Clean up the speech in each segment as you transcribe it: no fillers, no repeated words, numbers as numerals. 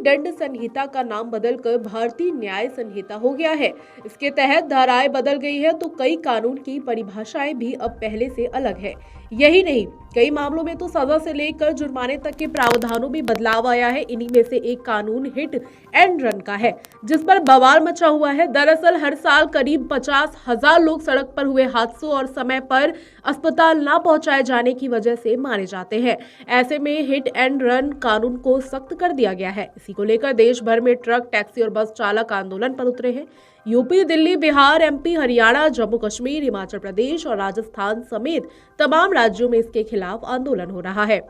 दंड संहिता का नाम बदलकर भारतीय न्याय संहिता हो गया है। इसके तहत धाराएं बदल गई है तो कई कानून की परिभाषाएं भी अब पहले से अलग है। यही नहीं, कई मामलों में तो सजा से लेकर जुर्माने तक के प्रावधानों में बदलाव आया है। इन्हीं में से एक कानून हिट एंड रन का है, जिस पर बवाल मचा हुआ है। दरअसल हर साल करीब 50,000 लोग सड़क पर हुए हादसों और समय पर अस्पताल न पहुंचाए जाने की वजह से मारे जाते हैं। ऐसे में हिट एंड रन कानून को सख्त कर दिया गया है। इसी को लेकर देश भर में ट्रक, टैक्सी और बस चालक आंदोलन पर उतरे हैं। यूपी, दिल्ली, बिहार, एमपी, हरियाणा, जम्मू कश्मीर, हिमाचल प्रदेश और राजस्थान समेत तमाम राज्यों में इसके खिलाफ आंदोलन हो रहा है।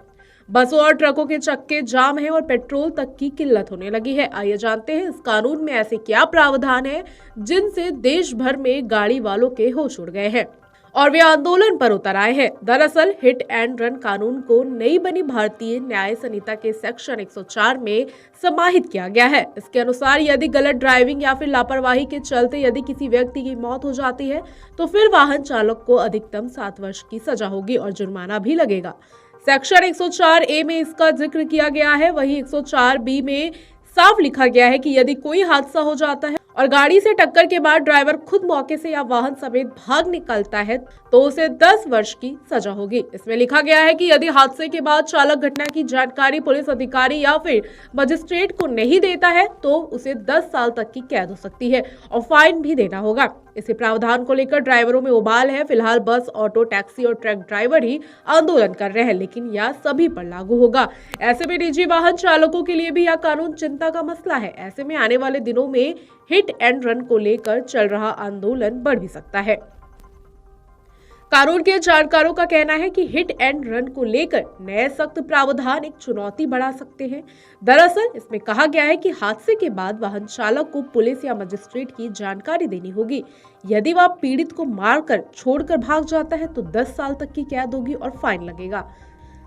बसों और ट्रकों के चक्के जाम हैं और पेट्रोल तक की किल्लत होने लगी है। आइए जानते हैं इस कानून में ऐसे क्या प्रावधान है जिनसे देश भर में गाड़ी वालों के होश उड़ गए हैं और वे आंदोलन पर उतर आए हैं। दरअसल हिट एंड रन कानून को नई बनी भारतीय न्याय संहिता के सेक्शन 104 में समाहित किया गया है। इसके अनुसार यदि गलत ड्राइविंग या फिर लापरवाही के चलते यदि किसी व्यक्ति की मौत हो जाती है तो फिर वाहन चालक को अधिकतम 7 वर्ष की सजा होगी और जुर्माना भी लगेगा। सेक्शन 104A में इसका जिक्र किया गया है। वहीं 104B में साफ लिखा गया है कि यदि कोई हादसा हो जाता है और गाड़ी से टक्कर के बाद ड्राइवर खुद मौके से या वाहन समेत भाग निकलता है तो उसे 10 वर्ष की सजा होगी। इसमें लिखा गया है कि यदि हादसे के बाद चालक घटना की जानकारी पुलिस अधिकारी या फिर मजिस्ट्रेट को नहीं देता है तो उसे 10 साल तक की कैद हो सकती है और फाइन भी देना होगा। इसी प्रावधान को लेकर ड्राइवरों में उबाल है। फिलहाल बस, ऑटो, टैक्सी और ट्रक ड्राइवर ही आंदोलन कर रहे हैं, लेकिन यह सभी पर लागू होगा। ऐसे में निजी वाहन चालकों के लिए भी यह कानून चिंता का मसला है। ऐसे में आने वाले दिनों में हिट एंड रन को लेकर चल रहा आंदोलन बढ़ भी सकता है। कानून के जानकारों का कहना है कि हिट एंड रन को लेकर नए सख्त प्रावधान एक चुनौती बढ़ा सकते हैं। दरअसल इसमें कहा गया है कि हादसे के बाद वाहन चालक को पुलिस या मजिस्ट्रेट की जानकारी देनी होगी। यदि वह पीड़ित को मारकर छोड़कर भाग जाता है तो 10 साल तक की कैद होगी और फाइन लगेगा।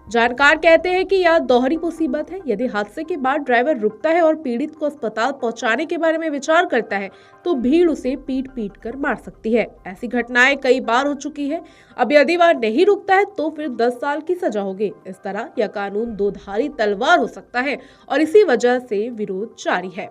जानकार कहते हैं कि यह दोहरी मुसीबत है। यदि हादसे के बाद ड्राइवर रुकता है और पीड़ित को अस्पताल पहुंचाने के बारे में विचार करता है तो भीड़ उसे पीट पीट कर मार सकती है। ऐसी घटनाएं कई बार हो चुकी है। अब यदि वह नहीं रुकता है तो फिर 10 साल की सजा होगी। इस तरह यह कानून दो धारी तलवार हो सकता है और इसी वजह से विरोध जारी है।